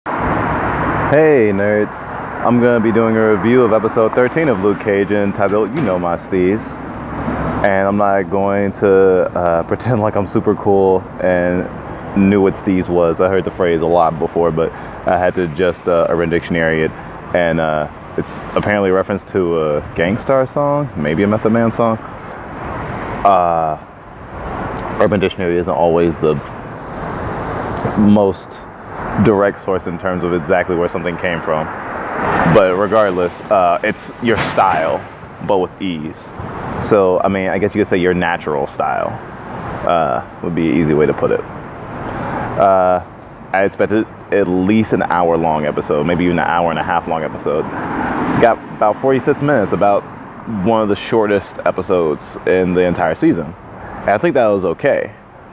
Hey nerds, I'm going to be doing a review of episode 13 of Luke Cage entitled You Know My Steez. And I'm not going to pretend like I'm super cool and knew what Steez was. I heard the phrase a lot before, but I had to just Urban Dictionary it. And it's apparently a reference to a Gang Starr song, maybe a Method Man song. Urban Dictionary isn't always the most direct source in terms of exactly where something came from, but regardless, it's your style, but with ease. So I mean, I guess you could say your natural style would be an easy way to put it. I expected at least an hour long episode, maybe even an hour and a half long episode. Got about 46 minutes, about one of the shortest episodes in the entire season. And I think that was okay,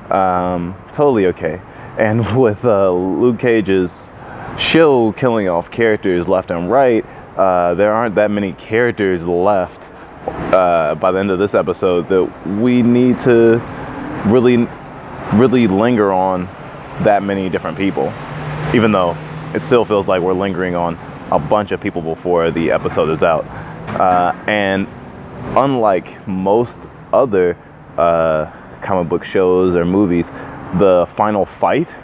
totally okay. And with Luke Cage's show killing off characters left and right, there aren't that many characters left by the end of this episode that we need to really linger on that many different people. Even though it still feels like we're lingering on a bunch of people before the episode is out. And unlike most other comic book shows or movies, the final fight,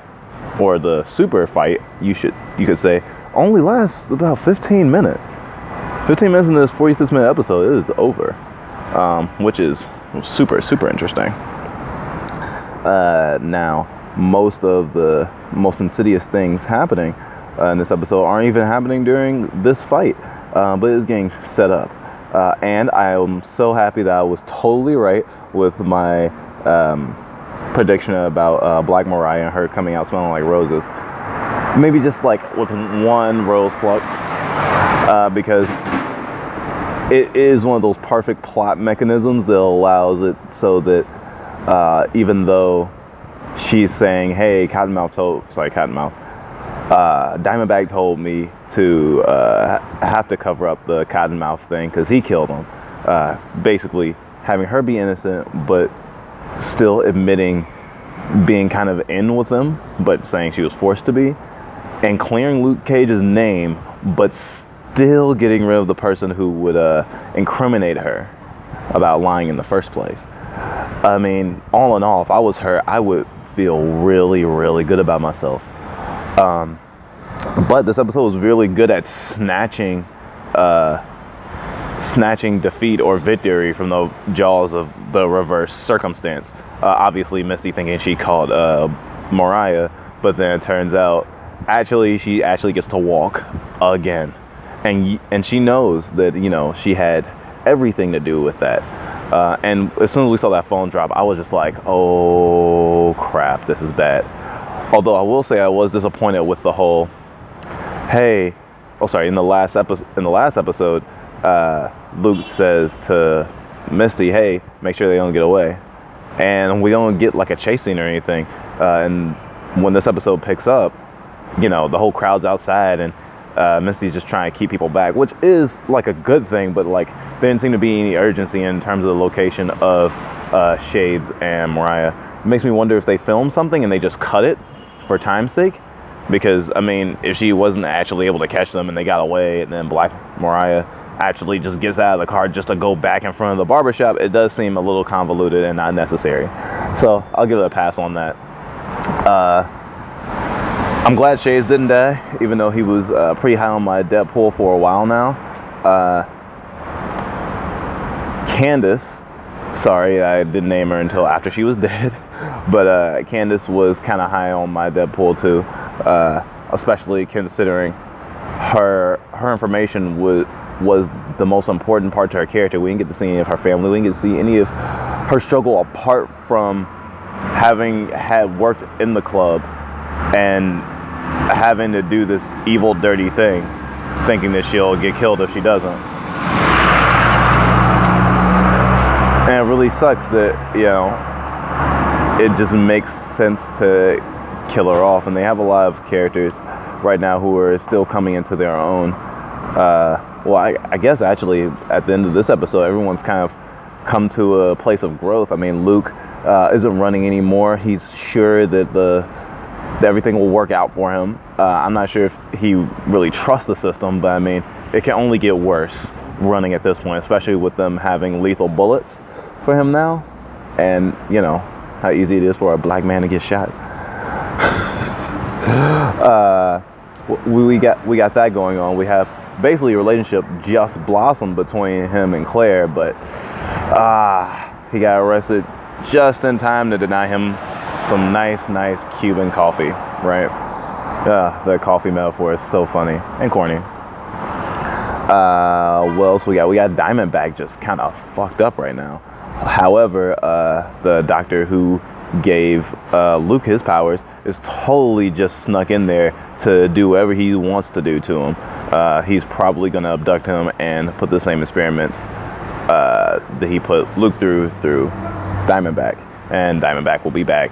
or the super fight, you could say, only lasts about 15 minutes. 15 minutes in this 46-minute episode, it is over, which is super interesting. Now, most of the most insidious things happening in this episode aren't even happening during this fight, but it's getting set up. And I am so happy that I was totally right with my prediction about Black Mariah and her coming out smelling like roses. Maybe just like with one rose plucked, because it is one of those perfect plot mechanisms that allows it so that even though she's saying, hey, Diamondback told me to have to cover up the Cottonmouth thing because he killed him. Basically having her be innocent, but still admitting being kind of in with him, but saying she was forced to be, and clearing Luke Cage's name, but still getting rid of the person who would incriminate her about lying in the first place. I mean, all in all, if I was her, I would feel really good about myself. But this episode was really good at snatching defeat or victory from the jaws of the reverse circumstance. Obviously, Misty thinking she called Mariah, but then it turns out she actually gets to walk again, and she knows that she had everything to do with that. And as soon as we saw that phone drop, I was just like, oh crap, this is bad. Although I will say I was disappointed with the whole, in the last episode, Luke says to Misty, hey, make sure they don't get away. And we don't get like a chase scene or anything. And when this episode picks up, the whole crowd's outside and Misty's just trying to keep people back, which is like a good thing, but like there didn't seem to be any urgency in terms of the location of Shades and Mariah. It makes me wonder if they filmed something and they just cut it for time's sake. Because, I mean, if she wasn't actually able to catch them and they got away, and then Black Mariah actually just gets out of the car just to go back in front of the barbershop, it does seem a little convoluted and not necessary. So I'll give it a pass on that. I'm glad Shades didn't die, even though he was pretty high on my Deadpool for a while now. Candace, sorry, I didn't name her until after she was dead, but Candace was kind of high on my Deadpool too. Especially considering her information was the most important part to her character. We didn't get to see any of her family. We didn't get to see any of her struggle apart from having had worked in the club and having to do this evil, dirty thing, thinking that she'll get killed if she doesn't. And it really sucks that, it just makes sense to kill her off, and they have a lot of characters right now who are still coming into their own. I guess actually at the end of this episode, everyone's kind of come to a place of growth. I mean, Luke isn't running anymore. He's sure that the everything will work out for him. I'm not sure if he really trusts the system, but I mean, it can only get worse running at this point, especially with them having lethal bullets for him now. And, you know, how easy it is for a black man to get shot. We got that going on. We have basically a relationship just blossomed between him and Claire, but he got arrested just in time to deny him some nice Cuban coffee, right? The coffee metaphor is so funny and corny. What else we got? We got Diamondback just kind of fucked up right now. However, the doctor who gave Luke his powers is totally just snuck in there to do whatever he wants to do to him. He's probably going to abduct him and put the same experiments that he put Luke through Diamondback. And Diamondback will be back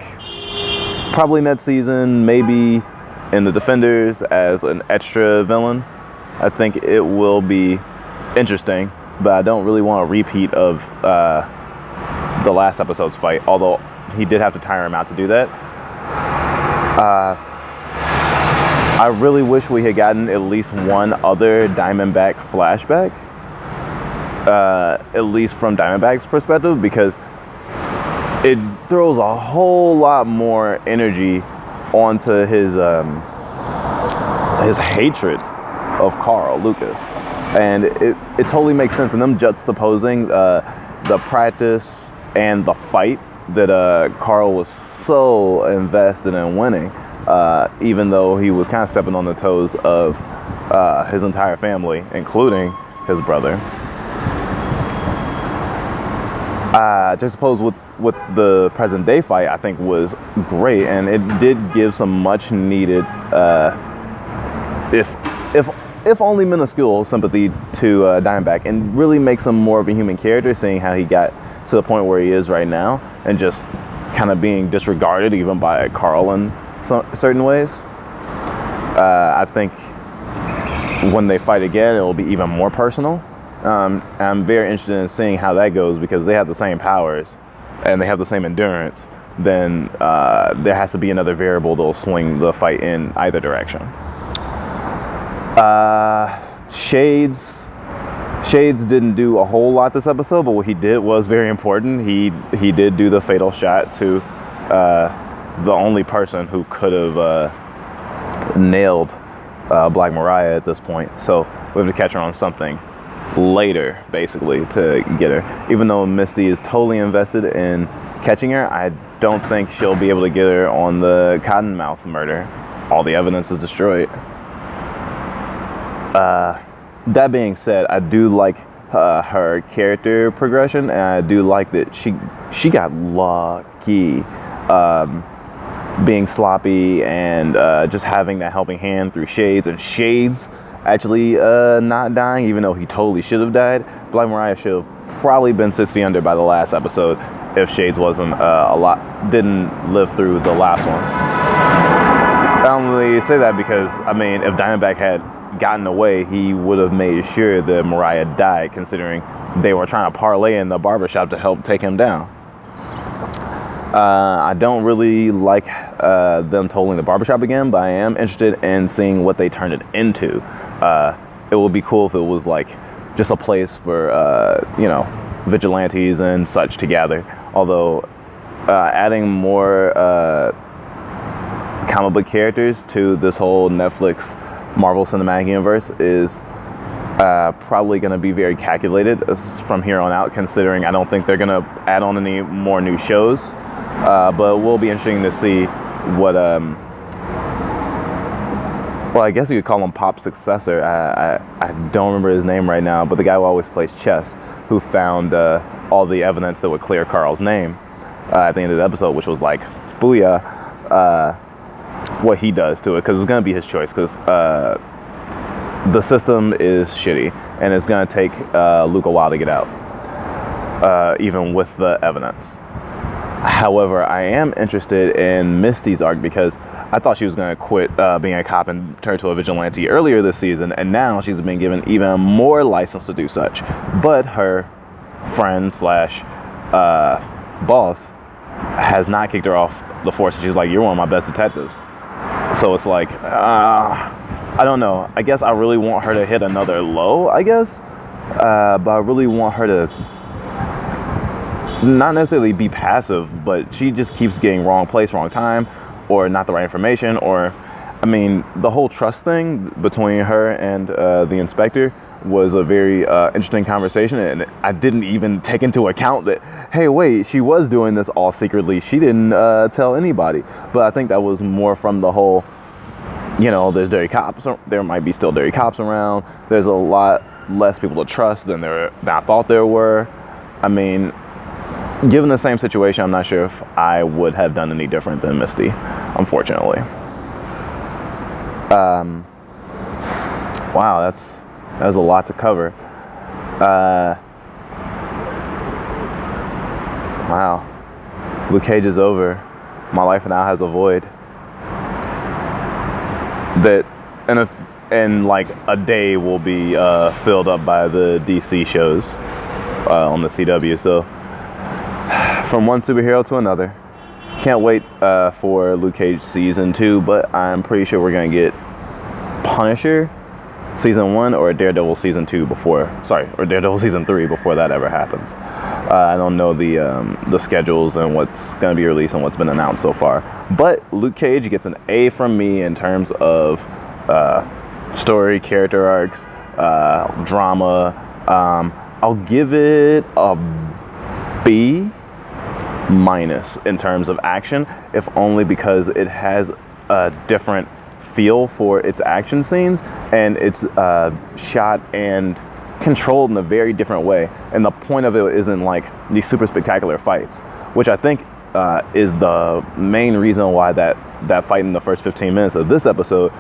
probably next season, maybe in the Defenders as an extra villain. I think it will be interesting, but I don't really want a repeat of the last episode's fight, although he did have to tire him out to do that. I really wish we had gotten at least one other Diamondback flashback, at least from Diamondback's perspective, because it throws a whole lot more energy onto his hatred of Carl Lucas, and it totally makes sense. And them juxtaposing the practice and the fight that Carl was so invested in winning, even though he was kind of stepping on the toes of his entire family, including his brother. Juxtaposed with the present day fight, I think was great, and it did give some much needed, if only minuscule, sympathy to Diamondback, and really makes him more of a human character, seeing how he got to the point where he is right now, and just kind of being disregarded even by Carl in certain ways. I think when they fight again, it will be even more personal. I'm very interested in seeing how that goes, because they have the same powers and they have the same endurance. Then there has to be another variable that will swing the fight in either direction. Shades didn't do a whole lot this episode, but what he did was very important. He did do the fatal shot to the only person who could have nailed Black Mariah at this point. So we have to catch her on something later, basically, to get her. Even though Misty is totally invested in catching her, I don't think she'll be able to get her on the Cottonmouth murder. All the evidence is destroyed. That being said, I do like her character progression, and I do like that she got lucky being sloppy and just having that helping hand through Shades, and Shades actually not dying, even though he totally should have died. Black Mariah should have probably been 6 feet under by the last episode if Shades didn't live through the last one. I only say that because, I mean, if Diamondback had gotten away, he would have made sure that Mariah died, considering they were trying to parlay in the barbershop to help take him down. I don't really like them totaling the barbershop again, but I am interested in seeing what they turn it into. It would be cool if it was like just a place for vigilantes and such to gather. Although adding more comic book characters to this whole Netflix Marvel Cinematic Universe is probably going to be very calculated from here on out, considering I don't think they're going to add on any more new shows. But it will be interesting to see what, well, I guess you could call him Pop's successor. I don't remember his name right now, but the guy who always plays chess, who found all the evidence that would clear Carl's name at the end of the episode, which was like, booyah, what he does to it, because it's going to be his choice, because the system is shitty, and it's going to take Luke a while to get out, even with the evidence. However, I am interested in Misty's arc, because I thought she was going to quit being a cop and turn to a vigilante earlier this season, and now she's been given even more license to do such. But her friend slash boss has not kicked her off the force. She's like, you're one of my best detectives. So it's like, I don't know. I guess I really want her to hit another low, I guess. But I really want her to not necessarily be passive, but she just keeps getting wrong place, wrong time, or not the right information. Or, I mean, the whole trust thing between her and the inspector was a very interesting conversation. And I didn't even take into account that, hey, wait, she was doing this all secretly. She didn't tell anybody. But I think that was more from the whole, you know, there's dirty cops. There might be still dirty cops around. There's a lot less people to trust than I thought there were. I mean, given the same situation, I'm not sure if I would have done any different than Misty, unfortunately. Wow, that's a lot to cover. Wow. Luke Cage is over. My life now has a void. That in like a day will be filled up by the DC shows on the CW. So from one superhero to another. Can't wait for Luke Cage season 2, but I'm pretty sure we're gonna get Punisher season 1 or Daredevil season 2 or Daredevil season 3 before that ever happens. I don't know the schedules and what's gonna be released and what's been announced so far. But Luke Cage gets an A from me in terms of story, character arcs, drama. I'll give it a B- in terms of action, if only because it has a different feel for its action scenes, and it's shot and controlled in a very different way. And the point of it isn't like these super spectacular fights, which I think is the main reason why that fight in the first 15 minutes of this episode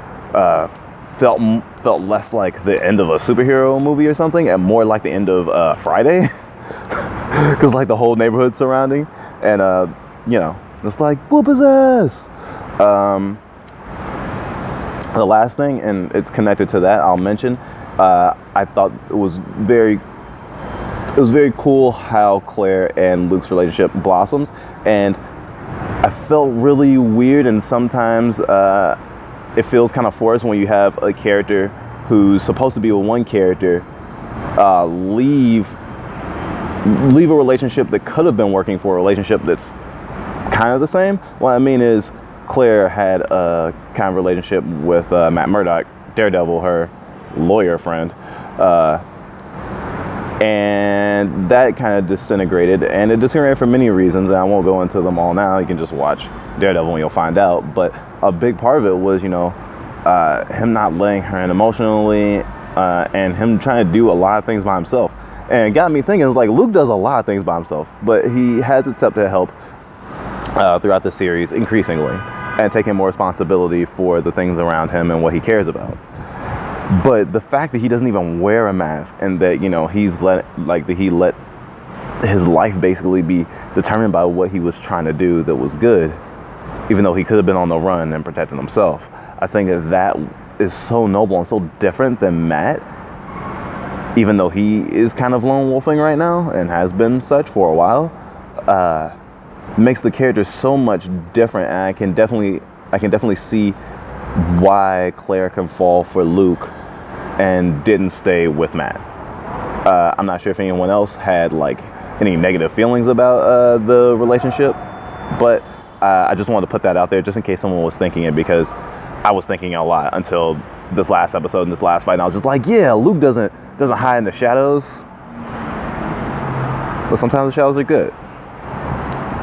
felt less like the end of a superhero movie or something, and more like the end of Friday, because like the whole neighborhood surrounding. And, you know, it's like, whoop his ass. The last thing, and it's connected to that, I'll mention, I thought it was very cool how Claire and Luke's relationship blossoms. And I felt really weird, and sometimes it feels kind of forced when you have a character who's supposed to be with one character leave a relationship that could have been working for a relationship that's kind of the same. What I mean is Claire had a kind of relationship with Matt Murdock, Daredevil, her lawyer friend, and that kind of disintegrated, and it disintegrated for many reasons, and I won't go into them all now. You can just watch Daredevil and you'll find out. But a big part of it was, you know, him not letting her in emotionally, and him trying to do a lot of things by himself. And it got me thinking, it's like Luke does a lot of things by himself, but he has accepted help throughout the series increasingly, and taking more responsibility for the things around him and what he cares about. But the fact that he doesn't even wear a mask, and that, you know, he let his life basically be determined by what he was trying to do that was good, even though he could have been on the run and protecting himself. I think that is so noble and so different than Matt, even though he is kind of lone wolfing right now and has been such for a while. Makes the character so much different, and I can definitely see why Claire can fall for Luke and didn't stay with Matt. I'm not sure if anyone else had like any negative feelings about the relationship, but I just wanted to put that out there just in case someone was thinking it, because I was thinking a lot until this last episode and this last fight, and I was just like, yeah, Luke doesn't hide in the shadows, but sometimes the shadows are good,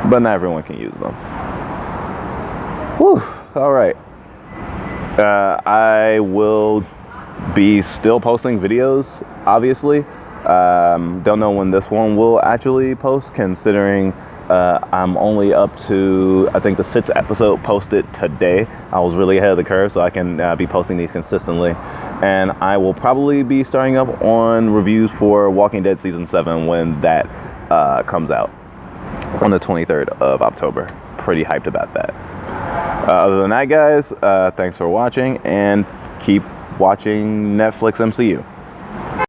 but not everyone can use them. Whew. All right. I will be still posting videos, obviously. Don't know when this one will actually post, considering I'm only up to, I think, the 6th episode posted today. I was really ahead of the curve, so I can be posting these consistently. And I will probably be starting up on reviews for Walking Dead Season 7 when that comes out on the 23rd of October. Pretty hyped about that. Other than that, guys, thanks for watching, and keep watching Netflix MCU.